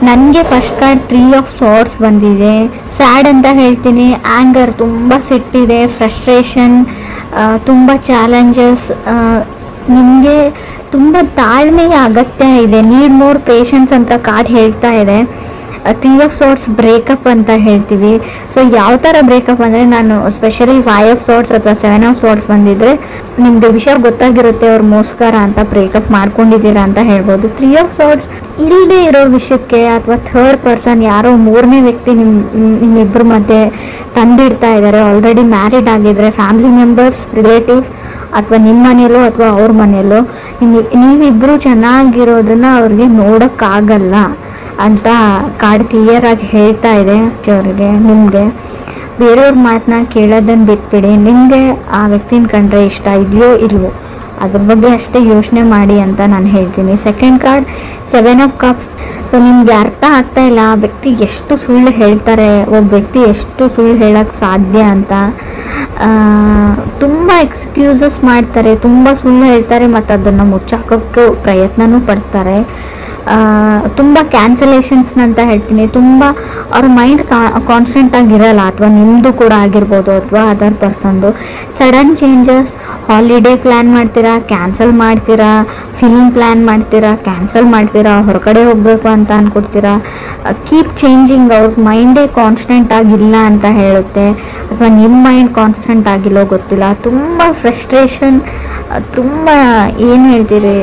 ನನಗೆ first card 3 of swords ಬಂದಿದೆ. Sad ಅಂತ ಹೇಳ್ತೀನಿ, ಆ್ಯಂಗರ್, ತುಂಬ ಸಿಟ್ಟಿದೆ, ಫ್ರಸ್ಟ್ರೇಷನ್, ತುಂಬ ಚಾಲೆಂಜಸ್. ನಿಮಗೆ ತುಂಬ ತಾಳ್ಮೆಯ ಅಗತ್ಯ ಇದೆ, ನೀಡ್ ಮೋರ್ ಪೇಷನ್ಸ್ ಅಂತ ಕಾರ್ಡ್ ಹೇಳ್ತಾ ಇದೆ. 3 ಆಫ್ ಸಾರ್ಟ್ಸ್ ಬ್ರೇಕಪ್ ಅಂತ ಹೇಳ್ತೀವಿ. ಸೊ ಯಾವ ಥರ ಬ್ರೇಕಪ್ ಅಂದರೆ, ನಾನು ಸ್ಪೆಷಲಿ 5 ಆಫ್ ಸಾರ್ಟ್ಸ್ ಅಥವಾ 7 ಆಫ್ ಸಾರ್ಟ್ಸ್ ಬಂದಿದ್ದರೆ ನಿಮಗೆ ವಿಷಯ ಗೊತ್ತಾಗಿರುತ್ತೆ, ಅವ್ರು ಮೋಸ್ಕರ ಅಂತ ಬ್ರೇಕಪ್ ಮಾಡ್ಕೊಂಡಿದ್ದೀರಾ ಅಂತ ಹೇಳ್ಬೋದು. 3 ಆಫ್ ಸಾರ್ಟ್ಸ್ ಇಲ್ಲದೆ ಇರೋ ವಿಷಯಕ್ಕೆ ಅಥವಾ ಥರ್ಡ್ ಪರ್ಸನ್, ಯಾರೋ ಮೂರನೇ ವ್ಯಕ್ತಿ ನಿಮ್ಮಿಬ್ಬರ ಮಧ್ಯೆ ತಂದಿಡ್ತಾ ಇದ್ದಾರೆ. ಆಲ್ರೆಡಿ ಮ್ಯಾರಿಡ್ ಆಗಿದ್ರೆ ಫ್ಯಾಮಿಲಿ ಮೆಂಬರ್ಸ್, ರಿಲೇಟಿವ್ಸ್, ಅಥವಾ ನಿಮ್ಮ ಮನೆಯಲ್ಲೋ ಅಥವಾ ಅವ್ರ ಮನೆಯಲ್ಲೋ ನೀವಿಬ್ಬರು ಚೆನ್ನಾಗಿರೋದನ್ನ ಅವ್ರಿಗೆ ನೋಡೋಕ್ಕಾಗಲ್ಲ ಅಂತ ಕಾರ್ಡ್ ಕ್ಲಿಯರ್ ಆಗಿ ಹೇಳ್ತಾ ಇದೆ ಅವರಿಗೆ. ನಿಮಗೆ ಬೇರೆಯವ್ರ ಮಾತನ್ನ ಕೇಳೋದನ್ನು ಬಿಟ್ಬಿಡಿ. ನಿಮಗೆ ಆ ವ್ಯಕ್ತಿನ ಕಂಡ್ರೆ ಇಷ್ಟ ಇದೆಯೋ ಇಲ್ವೋ ಅದ್ರ ಬಗ್ಗೆ ಅಷ್ಟೇ ಯೋಚನೆ ಮಾಡಿ ಅಂತ ನಾನು ಹೇಳ್ತೀನಿ. Second card 7 of cups. So ನಿಮ್ಗೆ ಅರ್ಥ ಆಗ್ತಾ ಇಲ್ಲ ಆ ವ್ಯಕ್ತಿ ಎಷ್ಟು ಸುಳ್ಳು ಹೇಳ್ತಾರೆ, ಒಬ್ಬ ವ್ಯಕ್ತಿ ಎಷ್ಟು ಸುಳ್ಳು ಹೇಳೋಕ್ಕೆ ಸಾಧ್ಯ ಅಂತ. ತುಂಬ ಎಕ್ಸ್ಕ್ಯೂಸಸ್ ಮಾಡ್ತಾರೆ, ತುಂಬ ಸುಳ್ಳು ಹೇಳ್ತಾರೆ ಮತ್ತು ಅದನ್ನು ಮುಚ್ಚಾಕೋಕ್ಕೆ ಪ್ರಯತ್ನನೂ ಪಡ್ತಾರೆ. ತುಂಬ ಕ್ಯಾನ್ಸಲೇಷನ್ಸ್ ಅಂತ ಹೇಳ್ತೀನಿ. ತುಂಬ ಅವ್ರ ಮೈಂಡ್ ಕಾನ್ಸ್ಟೆಂಟ್ ಆಗಿರಲ್ಲ, ಅಥವಾ ನಿಮ್ಮದು ಕೂಡ ಆಗಿರ್ಬೋದು ಅಥವಾ ಅದರ್ ಪರ್ಸನ್ದು. ಸಡನ್ ಚೇಂಜಸ್, ಹಾಲಿಡೇ ಪ್ಲ್ಯಾನ್ ಮಾಡ್ತೀರಾ, ಕ್ಯಾನ್ಸಲ್ ಮಾಡ್ತೀರಾ, ಫಿಲ್ಮ್ ಪ್ಲ್ಯಾನ್ ಮಾಡ್ತೀರಾ, ಕ್ಯಾನ್ಸಲ್ ಮಾಡ್ತೀರಾ, ಹೊರಗಡೆ ಹೋಗಬೇಕು ಅಂತ ಅಂದ್ಕೊಡ್ತೀರಾ. Keep changing. ಅವ್ರ ಮೈಂಡೇ ಕಾನ್ಸ್ಟೆಂಟ್ ಆಗಿಲ್ಲ ಅಂತ ಹೇಳುತ್ತೆ, ಅಥವಾ ನಿಮ್ಮ ಮೈಂಡ್ ಕಾನ್ಸ್ಟೆಂಟ್ ಆಗಿಲ್ಲೋ ಗೊತ್ತಿಲ್ಲ. ತುಂಬ ಫ್ರಸ್ಟ್ರೇಷನ್, ತುಂಬ ಏನು ಹೇಳ್ತೀರಿ,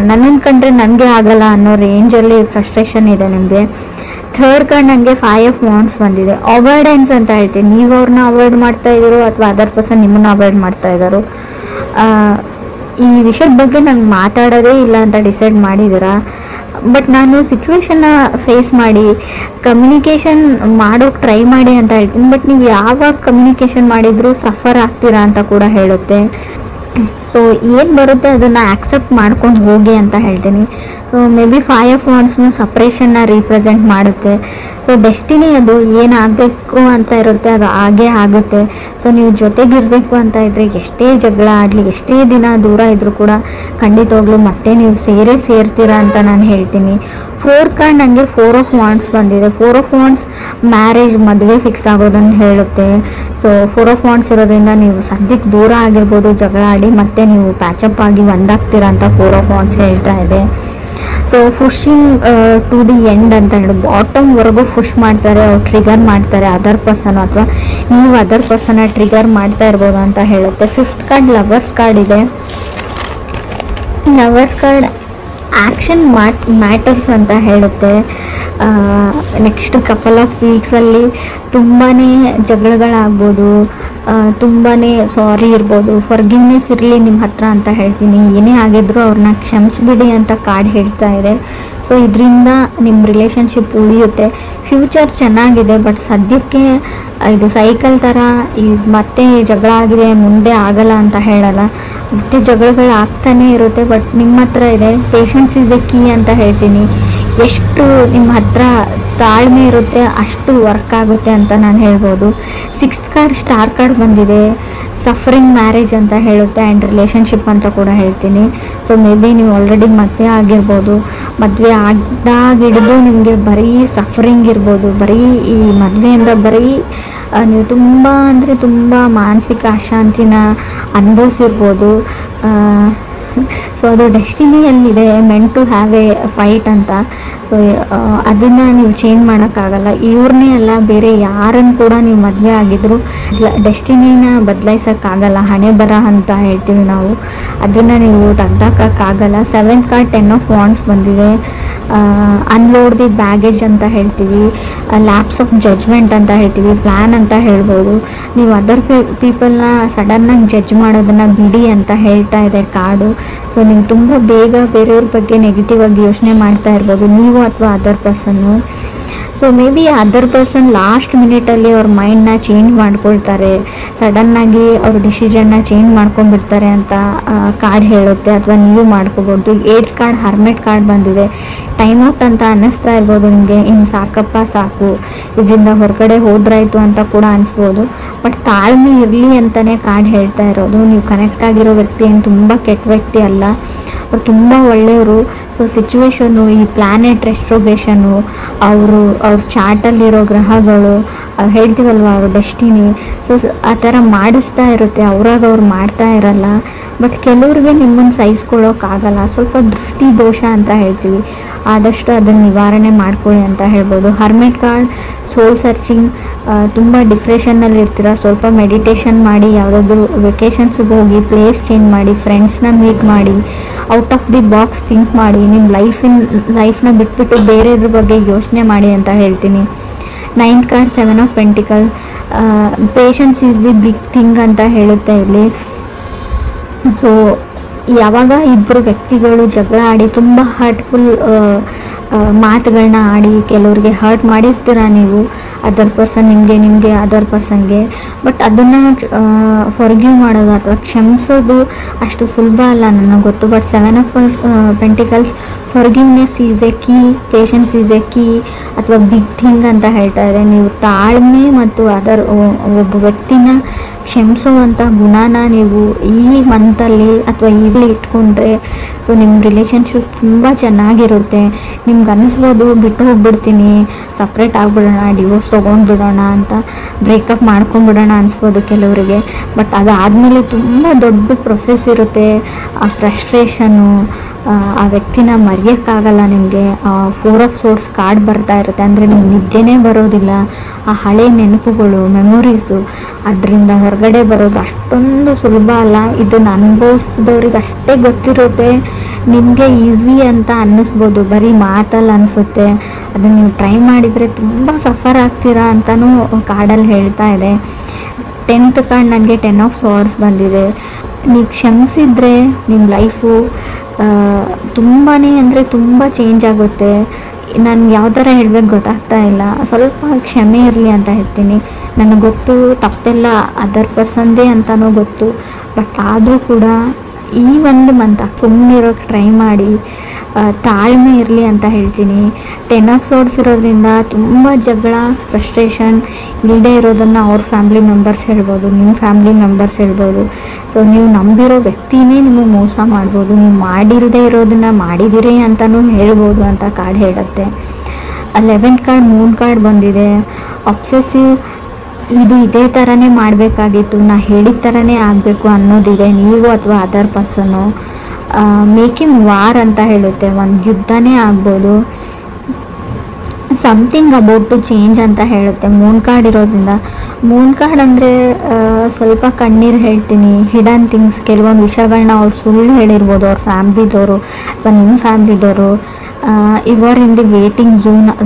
ನನ್ನನ್ನು ಕಂಡ್ರೆ ನನಗೆ ಆಗಲ್ಲ ಅನ್ನೋ ರೇಂಜಲ್ಲಿ ಫ್ರಸ್ಟ್ರೇಷನ್ ಇದೆ ನಿಮಗೆ. ಥರ್ಡ್ ಕಾರ್ಡ್ ನನಗೆ 5 ಆಫ್ ವಾಂಡ್ಸ್ ಬಂದಿದೆ. ಅವಾಯ್ಡೆನ್ಸ್ ಅಂತ ಹೇಳ್ತೀನಿ. ನೀವು ಅವ್ರನ್ನ ಅವಾಯ್ಡ್ ಮಾಡ್ತಾ ಇದ್ದೀರೋ ಅಥವಾ ಅದರ್ ಪರ್ಸನ್ ನಿಮ್ಮನ್ನು ಅವಾಯ್ಡ್ ಮಾಡ್ತಾ ಇದ್ದಾರೋ, ಈ ವಿಷಯದ ಬಗ್ಗೆ ನಂಗೆ ಮಾತಾಡೋದೇ ಇಲ್ಲ ಅಂತ ಡಿಸೈಡ್ ಮಾಡಿದ್ದೀರಾ. ಬಟ್ ನಾನು ಸಿಚುವೇಶನ್ನ ಫೇಸ್ ಮಾಡಿ ಕಮ್ಯುನಿಕೇಷನ್ ಮಾಡೋಕ್ಕೆ ಟ್ರೈ ಮಾಡಿ ಅಂತ ಹೇಳ್ತೀನಿ. ಬಟ್ ನೀವು ಯಾವಾಗ ಕಮ್ಯುನಿಕೇಷನ್ ಮಾಡಿದರೂ ಸಫರ್ ಆಗ್ತೀರಾ ಅಂತ ಕೂಡ ಹೇಳುತ್ತೆ. ಸೊ ಏನು ಬರುತ್ತೆ ಅದನ್ನು ಆಕ್ಸೆಪ್ಟ್ ಮಾಡ್ಕೊಂಡು ಹೋಗಿ ಅಂತ ಹೇಳ್ತೀನಿ. ಸೊ ಮೇ ಬಿ 5 ಆಫ್ ವಾಂಡ್ಸ್ನು ಸಪ್ರೇಷನ್ನ ರೀಪ್ರೆಸೆಂಟ್ ಮಾಡುತ್ತೆ. ಸೊ ಡೆಸ್ಟಿನಿ ಅದು ಏನಾಗಬೇಕು ಅಂತ ಇರುತ್ತೆ ಅದು ಹಾಗೇ ಆಗುತ್ತೆ. ಸೊ ನೀವು ಜೊತೆಗಿರಬೇಕು ಅಂತ ಇದ್ದರೆ ಎಷ್ಟೇ ಜಗಳ ಆಡಲಿ, ಎಷ್ಟೇ ದಿನ ದೂರ ಇದ್ದರೂ ಕೂಡ ಖಂಡಿತವಾಗ್ಲೂ ಮತ್ತೆ ನೀವು ಸೇರ್ತೀರಾ ಅಂತ ನಾನು ಹೇಳ್ತೀನಿ. ಫೋರ್ತ್ ಕಾರ್ಡ್ ನನಗೆ 4 ಆಫ್ ವಾಂಡ್ಸ್ ಬಂದಿದೆ. 4 ಆಫ್ ವಾಂಡ್ಸ್ ಮ್ಯಾರೇಜ್, ಮದುವೆ ಫಿಕ್ಸ್ ಆಗೋದನ್ನು ಹೇಳುತ್ತೆ. ಸೊ 4 ಆಫ್ ವಾಂಡ್ಸ್ ಇರೋದ್ರಿಂದ ನೀವು ಸದ್ಯಕ್ಕೆ ದೂರ ಆಗಿರ್ಬೋದು, ಜಗಳ ಆಡಿ ಮತ್ತೆ ನೀವು ಪ್ಯಾಚಪ್ ಆಗಿ ಒಂದಾಗ್ತೀರಾ ಅಂತ 4 ಆಫ್ ವಾಂಡ್ಸ್ ಹೇಳ್ತಾ ಇದೆ. So pushing to the end ಅಂತ ಹೇಳಿ ಬಾಟಮ್ವರೆಗೂ ಪುಷ್ ಮಾಡ್ತಾರೆ, ಅವ್ರು ಟ್ರಿಗರ್ ಮಾಡ್ತಾರೆ ಅದರ್ ಪರ್ಸನ್, ಅಥವಾ ನೀವು ಅದರ್ ಪರ್ಸನ್ನ ಟ್ರಿಗರ್ ಮಾಡ್ತಾ ಇರ್ಬೋದು ಅಂತ ಹೇಳುತ್ತೆ. 5th ಕಾರ್ಡ್ ಲವರ್ಸ್ ಕಾರ್ಡ್ ಇದೆ. ಲವರ್ಸ್ ಕಾರ್ಡ್ ಆ್ಯಕ್ಷನ್ ಮ್ಯಾಟರ್ಸ್ ಅಂತ ಹೇಳುತ್ತೆ. ನೆಕ್ಸ್ಟ್ ಕಪಲ್ ಆಫ್ ವೀಕ್ಸಲ್ಲಿ ತುಂಬಾ ಜಗಳಗಳಾಗ್ಬೋದು, ತುಂಬಾ ಸಾರಿ ಇರ್ಬೋದು, ಫರ್ಗಿವ್ನೆಸ್ ಇರಲಿ ನಿಮ್ಮ ಹತ್ರ ಅಂತ ಹೇಳ್ತೀನಿ. ಏನೇ ಆಗಿದ್ರು ಅವ್ರನ್ನ ಕ್ಷಮಿಸ್ಬಿಡಿ ಅಂತ ಕಾರ್ಡ್ ಹೇಳ್ತಾ ಇದೆ. ಸೊ ಇದರಿಂದ ನಿಮ್ಮ ರಿಲೇಷನ್ಶಿಪ್ ಉಳಿಯುತ್ತೆ. ಫ್ಯೂಚರ್ ಚೆನ್ನಾಗಿದೆ, ಬಟ್ ಸದ್ಯಕ್ಕೆ ಇದು ಸೈಕಲ್ ಥರ ಈಗ ಮತ್ತೆ ಜಗಳ ಆಗಿದೆ ಮುಂದೆ ಆಗಲ್ಲ ಅಂತ ಹೇಳಲ್ಲ, ಮತ್ತೆ ಜಗಳಗಳು ಆಗ್ತಾನೇ ಇರುತ್ತೆ. ಬಟ್ ನಿಮ್ಮ ಹತ್ರ ಇದೆ ಪೇಷನ್ಸ್ ಇಸ್ ಎ ಕೀ ಅಂತ ಹೇಳ್ತೀನಿ. ಎಷ್ಟು ನಿಮ್ಮ ಹತ್ರ ತಾಳ್ಮೆ ಇರುತ್ತೆ ಅಷ್ಟು ವರ್ಕ್ ಆಗುತ್ತೆ ಅಂತ ನಾನು ಹೇಳ್ಬೋದು. 6th ಕಾರ್ಡ್ ಸ್ಟಾರ್ ಕಾರ್ಡ್ ಬಂದಿದೆ. ಸಫರಿಂಗ್ ಮ್ಯಾರೇಜ್ ಅಂತ ಹೇಳುತ್ತೆ ಆ್ಯಂಡ್ ರಿಲೇಷನ್ಶಿಪ್ ಅಂತ ಕೂಡ ಹೇಳ್ತೀನಿ. ಸೊ ಮೇ ಬಿ ನೀವು ಆಲ್ರೆಡಿ ಮದುವೆ ಆಗಿರ್ಬೋದು, ಮದುವೆ ಆಗಿಡ್ದು ನಿಮಗೆ ಬರೀ ಸಫರಿಂಗ್ ಇರ್ಬೋದು, ಬರೀ ಈ ಮದುವೆಯಿಂದ ಬರೀ ನೀವು ತುಂಬ ಅಂದರೆ ತುಂಬ ಮಾನಸಿಕ ಅಶಾಂತಿನ ಅನುಭವಿಸಿರ್ಬೋದು. ಸೊ ಅದು ಡೆಸ್ಟಿನಿಯಲ್ಲಿದೆ, meant to have a fight ಅಂತ. ಸೊ ಅದನ್ನು ನೀವು ಚೇಂಜ್ ಮಾಡೋಕ್ಕಾಗಲ್ಲ. ಇವ್ರನ್ನೇ ಅಲ್ಲ, ಬೇರೆ ಯಾರನ್ನು ಕೂಡ ನೀವು ಮದುವೆ ಆಗಿದ್ರು ಡೆಸ್ಟಿನಿನ ಬದಲಾಯಿಸೋಕ್ಕಾಗಲ್ಲ. ಹಣೆ ಬರ ಅಂತ ಹೇಳ್ತೀವಿ ನಾವು, ಅದನ್ನು ನೀವು ತೆಗ್ದಾಕೋಕ್ಕಾಗಲ್ಲ. 7th ಕಾರ್ಡ್ 10 ಆಫ್ ವಾಂಡ್ಸ್ ಬಂದಿದೆ. ಅನ್ಲೋಡ್ ದಿ ಬ್ಯಾಗೇಜ್ ಅಂತ ಹೇಳ್ತೀವಿ, ಲ್ಯಾಪ್ಸ್ ಆಫ್ ಜಡ್ಜ್ಮೆಂಟ್ ಅಂತ ಹೇಳ್ತೀವಿ, ಪ್ಲ್ಯಾನ್ ಅಂತ ಹೇಳ್ಬೋದು. ನೀವು ಅದರ್ ಪೀಪಲ್ನ ಸಡನ್ನಾಗಿ ಜಡ್ಜ್ ಮಾಡೋದನ್ನು ಬಿಡಿ ಅಂತ ಹೇಳ್ತಾ ಇದೆ ಕಾರ್ಡು. ಸೊ ನೀವು ತುಂಬ ಬೇಗ ಬೇರೆಯವ್ರ ಬಗ್ಗೆ ನೆಗೆಟಿವ್ ಆಗಿ ಯೋಚನೆ ಮಾಡ್ತಾ ಇರ್ಬೋದು, ನೀವು ಅಥವಾ ಅದರ್ ಪರ್ಸನ್ನು. So maybe other person last ಮಿನಿಟಲ್ಲಿ ಅವ್ರ ಮೈಂಡ್ನ ಚೇಂಜ್ ಮಾಡ್ಕೊಳ್ತಾರೆ, ಸಡನ್ನಾಗಿ ಅವ್ರ ಡಿಸಿಷನ್ನ ಚೇಂಜ್ ಮಾಡ್ಕೊಂಡ್ಬಿಡ್ತಾರೆ ಅಂತ ಕಾರ್ಡ್ ಹೇಳುತ್ತೆ, ಅಥವಾ ನೀವು ಮಾಡ್ಕೋಬೋದು. 8th ಕಾರ್ಡ್ ಹರ್ಮೆಟ್ ಕಾರ್ಡ್ ಬಂದಿದೆ. ಟೈಮ್ ಔಟ್ ಅಂತ ಅನ್ನಿಸ್ತಾ ಇರ್ಬೋದು ನಿಮಗೆ, ಇನ್ನು ಸಾಕಪ್ಪ ಸಾಕು, ಇದರಿಂದ ಹೊರಗಡೆ ಹೋದ್ರಾಯ್ತು ಅಂತ ಕೂಡ ಅನಿಸ್ಬೋದು. ಬಟ್ ತಾಳ್ಮೆ ಇರಲಿ ಅಂತಲೇ ಕಾರ್ಡ್ ಹೇಳ್ತಾ ಇರೋದು. ನೀವು ಕನೆಕ್ಟ್ ಆಗಿರೋ ವ್ಯಕ್ತಿ ಏನು ತುಂಬ ಕೆಟ್ಟ ವ್ಯಕ್ತಿ ಅಲ್ಲ, ಅವ್ರು ತುಂಬ ಒಳ್ಳೆಯವರು. ಸೊ ಸಿಚುವೇಶನ್ನು, ಈ ಪ್ಲ್ಯಾನೆಟ್ ರೆಸ್ಟ್ರೋಗೇಷನ್ನು, ಅವ್ರ ಚಾರ್ಟಲ್ಲಿರೋ ಗ್ರಹಗಳು, ಹೇಳ್ತೀವಲ್ವ ಅವ್ರ ಡೆಸ್ಟಿನಿ, ಸೊ ಆ ಥರ ಮಾಡಿಸ್ತಾ ಇರುತ್ತೆ. ಅವ್ರು ಮಾಡ್ತಾ ಇರಲ್ಲ. ಬಟ್ ಕೆಲವ್ರಿಗೆ ನಿಮ್ಮನ್ನು ಸಹಿಸ್ಕೊಳ್ಳೋಕ್ಕಾಗಲ್ಲ. ಸ್ವಲ್ಪ ದೃಷ್ಟಿ ದೋಷ ಅಂತ ಹೇಳ್ತೀವಿ, ಆದಷ್ಟು ಅದನ್ನು ನಿವಾರಣೆ ಮಾಡ್ಕೊಳ್ಳಿ ಅಂತ ಹೇಳ್ಬೋದು. ಹರ್ಮೆಟ್ ಕಾರ್ಡ್ ಸೋಲ್ ಸರ್ಚಿಂಗ್, ತುಂಬ ಡಿಪ್ರೆಷನ್ನಲ್ಲಿ ಇರ್ತೀರ, ಸ್ವಲ್ಪ ಮೆಡಿಟೇಷನ್ ಮಾಡಿ, ಯಾವುದಾದ್ರೂ ವೆಕೇಷನ್ಸಿಗೆ ಹೋಗಿ, ಪ್ಲೇಸ್ ಚೇಂಜ್ ಮಾಡಿ, ಫ್ರೆಂಡ್ಸ್ನ ಮೀಟ್ ಮಾಡಿ, out of the box think ಮಾಡಿ, ನಿಮ್ಮ ಲೈಫ್ನ ಬಿಟ್ಬಿಟ್ಟು ಬೇರೆದ್ರ ಬಗ್ಗೆ ಯೋಚನೆ ಮಾಡಿ ಅಂತ ಹೇಳ್ತೀನಿ. 9th card 7 of pentacle, patience is the big thing ಅಂತ ಹೇಳುತ್ತೆ ಇಲ್ಲಿ. ಸೊ ಯಾವಾಗ ಇಬ್ಬರು ವ್ಯಕ್ತಿಗಳು ಜಗಳ ಆಡಿ ತುಂಬ ಹರ್ಟ್ಫುಲ್ ಮಾತುಗಳನ್ನ ಆಡಿ, ಕೆಲವ್ರಿಗೆ ಹರ್ಟ್ ಮಾಡಿರ್ತೀರ ನೀವು, ಅದರ್ ಪರ್ಸನ್ ನಿಮಗೆ ಅದರ್ ಪರ್ಸನ್ಗೆ. ಬಟ್ ಅದನ್ನು ಫಾರ್ಗಿವ್ ಮಾಡೋದು ಅಥವಾ ಕ್ಷಮಿಸೋದು ಅಷ್ಟು ಸುಲಭ ಅಲ್ಲ ನನಗೆ ಗೊತ್ತು. But 7 of pentacles, forgiveness is A key, patience is A key ಅಥವಾ ಬಿಗ್ ಥಿಂಗ್ ಅಂತ ಹೇಳ್ತಾ ಇದೆ. ನೀವು ತಾಳ್ಮೆ ಮತ್ತು ಒಬ್ಬ ವ್ಯಕ್ತಿನ ಕ್ಷಮಿಸುವಂಥ ಗುಣನ ನೀವು ಈ ಮಂತಲ್ಲಿ ಅಥವಾ ಈಗಲೇ ಇಟ್ಕೊಂಡ್ರೆ, ಸೊ ನಿಮ್ಮ ರಿಲೇಷನ್ಶಿಪ್ ತುಂಬ ಚೆನ್ನಾಗಿರುತ್ತೆ. ನಿಮ್ಗೆ ಅನ್ನಿಸ್ಬೋದು ಬಿಟ್ಟು ಹೋಗ್ಬಿಡ್ತೀನಿ, ಸಪ್ರೇಟ್ ಆಗಿಬಿಡೋಣ, ಡಿವೋರ್ಸ್ ತೊಗೊಂಡ್ಬಿಡೋಣ ಅಂತ, ಬ್ರೇಕಪ್ ಮಾಡ್ಕೊಂಡ್ಬಿಡೋಣ ಅನಿಸ್ಬೋದು ಕೆಲವರಿಗೆ. ಬಟ್ ಅದಾದಮೇಲೆ ತುಂಬ ದೊಡ್ಡ ಪ್ರೊಸೆಸ್ ಇರುತ್ತೆ. ಆ ಫ್ರಸ್ಟ್ರೇಷನ್ನು, ಆ ವ್ಯಕ್ತಿನ ಮರೆಯೋಕ್ಕಾಗಲ್ಲ ನಿಮಗೆ. 4 ಆಫ್ ಸೋರ್ಸ್ ಕಾರ್ಡ್ ಬರ್ತಾ ಇರುತ್ತೆ, ಅಂದರೆ ನಿಮ್ಗೆ ನಿದ್ದೆನೇ ಬರೋದಿಲ್ಲ. ಆ ಹಳೆ ನೆನಪುಗಳು, ಮೆಮೊರೀಸು, ಅದರಿಂದ ಹೊರಗಡೆ ಬರೋದು ಅಷ್ಟೊಂದು ಸುಲಭ ಅಲ್ಲ. ಇದನ್ನು ಅನುಭವಿಸಿದವ್ರಿಗೆ ಅಷ್ಟೇ ಗೊತ್ತಿರುತ್ತೆ. ನಿಮಗೆ ಈಸಿ ಅಂತ ಅನ್ನಿಸ್ಬೋದು, ಬರೀ ಮಾತಲ್ಲಿ ಅನಿಸುತ್ತೆ. ಅದನ್ನು ನೀವು ಟ್ರೈ ಮಾಡಿದರೆ ತುಂಬ ಸಫರ್ ಆಗ್ತೀರಾ ಅಂತಲೂ ಕಾರ್ಡಲ್ಲಿ ಹೇಳ್ತಾ ಇದೆ. 10th ಕಾರ್ಡ್ ನನಗೆ 10 ಆಫ್ ಸಾರ್ಡ್ಸ್ ಬಂದಿದೆ. ನೀವು ಕ್ಷಮಿಸಿದ್ರೆ ನಿಮ್ಮ ಲೈಫು ತುಂಬಾ ಅಂದರೆ ತುಂಬ ಚೇಂಜ್ ಆಗುತ್ತೆ. ನಾನು ಯಾವ ಥರ ಹೇಳ್ಬೇಕು ಗೊತ್ತಾಗ್ತಾ ಇಲ್ಲ. ಸ್ವಲ್ಪ ಕ್ಷಮೆ ಇರಲಿ ಅಂತ ಹೇಳ್ತೀನಿ. ನನಗೆ ಗೊತ್ತು ತಪ್ಪೆಲ್ಲ ಅದರ್ ಪರ್ಸನ್ದೇ ಅಂತಲೂ ಗೊತ್ತು. ಬಟ್ ಆದರೂ ಕೂಡ ಈ ಒಂದು ಮಂತ್ ಸುಮ್ಮನಿರೋಕ್ಕೆ ಟ್ರೈ ಮಾಡಿ, ತಾಳ್ಮೆ ಇರಲಿ ಅಂತ ಹೇಳ್ತೀನಿ. 10 ಆಫ್ ಸೋರ್ಡ್ಸ್ ಇರೋದ್ರಿಂದ ತುಂಬ ಜಗಳ, ಫ್ರಸ್ಟ್ರೇಷನ್ ಇಲ್ಲದೆ ಇರೋದನ್ನು ಅವ್ರ ಫ್ಯಾಮ್ಲಿ ಮೆಂಬರ್ಸ್ ಹೇಳ್ಬೋದು, ನಿಮ್ಮ ಫ್ಯಾಮ್ಲಿ ಮೆಂಬರ್ಸ್ ಹೇಳ್ಬೋದು. ಸೊ ನೀವು ನಂಬಿರೋ ವ್ಯಕ್ತಿನೇ ನಿಮಗೆ ಮೋಸ ಮಾಡ್ಬೋದು, ನೀವು ಮಾಡಿಲ್ಲದೆ ಇರೋದನ್ನು ಮಾಡಿದಿರಿ ಅಂತಲೂ ಹೇಳ್ಬೋದು ಅಂತ ಕಾರ್ಡ್ ಹೇಳುತ್ತೆ. 11th ಕಾರ್ಡ್ ಮೂನ್ ಕಾರ್ಡ್ ಬಂದಿದೆ. ಅಬ್ಸೆಸಿವ್, ಇದು ಇದೇ ಥರನೇ ಮಾಡಬೇಕಾಗಿತ್ತು, ನಾ ಹೇಳಿದ ಥರನೇ ಆಗಬೇಕು ಅನ್ನೋದಿದೆ ನೀವು ಅಥವಾ ಅದರ್ ಪರ್ಸನ್ನು. ಮೇಕಿಂಗ್ ವಾರ್ ಅಂತ ಹೇಳುತ್ತೆ, ಒಂದು ಯುದ್ಧನೇ ಆಗ್ಬೋದು. ಸಮಥಿಂಗ್ ಅಬೌಟ್ ಟು ಚೇಂಜ್ ಅಂತ ಹೇಳುತ್ತೆ ಮೂನ್ ಕಾರ್ಡ್ ಇರೋದ್ರಿಂದ. ಮೂನ್ ಕಾರ್ಡ್ ಅಂದರೆ ಸ್ವಲ್ಪ ಕಣ್ಣೀರು ಹೇಳ್ತೀನಿ, ಹಿಡನ್ ಥಿಂಗ್ಸ್, ಕೆಲವೊಂದು ವಿಷಯಗಳನ್ನ ಅವ್ರು ಸುಳ್ಳು ಹೇಳಿರ್ಬೋದು ಅವ್ರ ಫ್ಯಾಮ್ಲಿದವರು ಅಥವಾ ನಿಮ್ಮ ಫ್ಯಾಮ್ಲಿದವರು. ಇವರ್ ಇನ್ ದಿ ವೇಟಿಂಗ್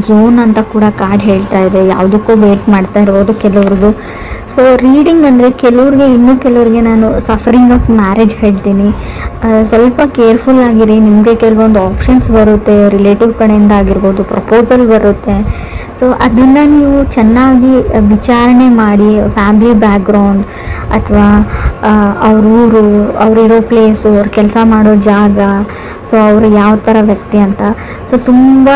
ಝೋನ್ ಅಂತ ಕೂಡ ಕಾರ್ಡ್ ಹೇಳ್ತಾ ಇದೆ. ಯಾವುದಕ್ಕೂ ವೇಟ್ ಮಾಡ್ತಾ ಇರ್ಬೋದು ಕೆಲವ್ರಿಗೂ. ಸೊ ರೀಡಿಂಗ್ ಅಂದರೆ ಕೆಲವ್ರಿಗೆ ನಾನು ಸಫರಿಂಗ್ ಆಫ್ ಮ್ಯಾರೇಜ್ ಹೇಳ್ತೀನಿ. ಸ್ವಲ್ಪ ಕೇರ್ಫುಲ್ ಆಗಿರಿ. ನಿಮಗೆ ಕೆಲವೊಂದು ಆಪ್ಷನ್ಸ್ ಬರುತ್ತೆ, ರಿಲೇಟಿವ್ ಕಡೆಯಿಂದ ಆಗಿರ್ಬೋದು, ಪ್ರಪೋಸಲ್ ಬರುತ್ತೆ. ಸೊ ಅದನ್ನು ನೀವು ಚೆನ್ನಾಗಿ ವಿಚಾರಣೆ ಮಾಡಿ, ಫ್ಯಾಮ್ಲಿ ಬ್ಯಾಕ್ಗ್ರೌಂಡ್ ಅಥವಾ ಅವ್ರ ಊರು, ಅವರಿರೋ ಪ್ಲೇಸು, ಅವ್ರು ಕೆಲಸ ಮಾಡೋ ಜಾಗ, ಸೊ ಅವರು ಯಾವ ಥರ ವ್ಯಕ್ತಿ ಅಂತ. ಸೊ ತುಂಬ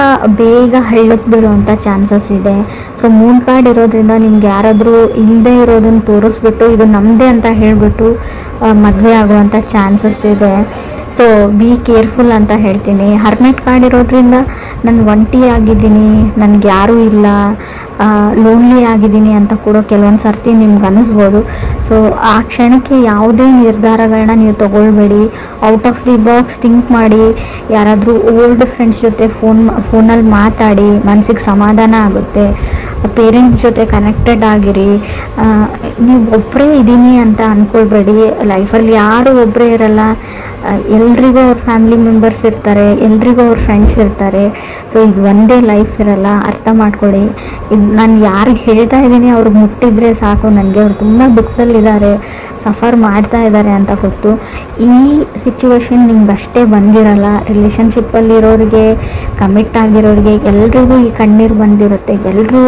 ಬೇಗ ಹಳ್ಳಕ್ಕೆ ಬೀಳುವಂಥ ಚಾನ್ಸಸ್ ಇದೆ. ಸೊ ಮೂನ್ ಕಾರ್ಡ್ ಇರೋದ್ರಿಂದ ನಿಮ್ಗೆ ಯಾರಾದರೂ ಇಲ್ಲದೆ ಇರೋದನ್ನು ತೋರಿಸ್ಬಿಟ್ಟು ಇದು ನಮ್ಮದೇ ಅಂತ ಹೇಳಿಬಿಟ್ಟು ಮದುವೆ ಆಗುವಂಥ ಚಾನ್ಸಸ್ ಇದೆ. ಸೊ ಬಿ ಕೇರ್ಫುಲ್ ಅಂತ ಹೇಳ್ತೀನಿ. ಹರ್ಮೆಟ್ ಕಾರ್ಡ್ ಇರೋದ್ರಿಂದ ನಾನು ಒಂಟಿ ಆಗಿದ್ದೀನಿ, ನನಗೆ ಯಾರೂ ಇಲ್ಲ, ಲೋನ್ಲಿ ಆಗಿದ್ದೀನಿ ಅಂತ ಕೂಡ ಕೆಲವೊಂದು ಸರ್ತಿ ನಿಮ್ಗೆ ಅನ್ನಿಸ್ಬೋದು. ಸೊ ಆ ಕ್ಷಣಕ್ಕೆ ಯಾವುದೇ ನಿರ್ಧಾರಗಳನ್ನ ನೀವು ತೊಗೊಳ್ಬೇಡಿ. Out of the box think ಮಾಡಿ, ಯಾರಾದರೂ ಓಲ್ಡ್ ಫ್ರೆಂಡ್ಸ್ ಜೊತೆ ಫೋನಲ್ಲಿ ಮಾತಾಡಿ, ಮನಸ್ಸಿಗೆ ಸಮಾಧಾನ ಆಗುತ್ತೆ. ಪೇರೆಂಟ್ಸ್ ಜೊತೆ ಕನೆಕ್ಟೆಡ್ ಆಗಿರಿ. ನೀವು ಒಬ್ಬರೇ ಇದ್ದೀನಿ ಅಂತ ಅಂದ್ಕೊಳ್ಬೇಡಿ. ಲೈಫಲ್ಲಿ ಯಾರೂ ಒಬ್ಬರೇ ಇರಲ್ಲ, ಎಲ್ರಿಗೂ ಅವ್ರ ಫ್ಯಾಮಿಲಿ ಮೆಂಬರ್ಸ್ ಇರ್ತಾರೆ, ಎಲ್ರಿಗೂ ಅವ್ರ ಫ್ರೆಂಡ್ಸ್ ಇರ್ತಾರೆ. ಸೊ ಇದು ಒಂದೇ ಲೈಫ್ ಇರಲ್ಲ, ಅರ್ಥ ಮಾಡ್ಕೊಳ್ಳಿ. ಇದು ನಾನು ಯಾರಿಗೆ ಹೇಳ್ತಾ ಇದ್ದೀನಿ ಅವ್ರಿಗೆ ಮುಟ್ಟಿದ್ರೆ ಸಾಕು, ನನಗೆ ಅವ್ರು ತುಂಬ ದುಃಖದಲ್ಲಿದ್ದಾರೆ, ಸಫರ್ ಮಾಡ್ತಾ ಇದ್ದಾರೆ ಅಂತ ಗೊತ್ತು. ಈ ಸಿಚುವೇಶನ್ ನಿಮ್ಗೆ ಅಷ್ಟೇ ಬಂದಿರಲ್ಲ. ರಿಲೇಷನ್ಶಿಪ್ಪಲ್ಲಿರೋರಿಗೆ, ಕಮಿಟ್ ಆಗಿರೋರಿಗೆ ಎಲ್ರಿಗೂ ಈ ಕಣ್ಣೀರು ಬಂದಿರುತ್ತೆ, ಎಲ್ಲರೂ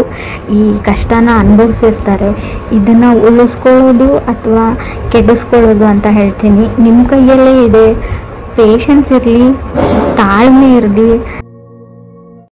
ಈ ಕಷ್ಟನ ಅನುಭವಿಸಿರ್ತಾರೆ. ಇದನ್ನು ಉಳಿಸ್ಕೊಳ್ಳೋದು ಅಥವಾ ಕೆಡಿಸ್ಕೊಳ್ಳೋದು ಅಂತ ಹೇಳ್ತೀನಿ ನಿಮ್ಮ ಕೈಯಲ್ಲೇ ಇದೆ. ಪೇಷನ್ಸ್ ಇರಲಿ, ತಾಳ್ಮೆ ಇರಲಿ.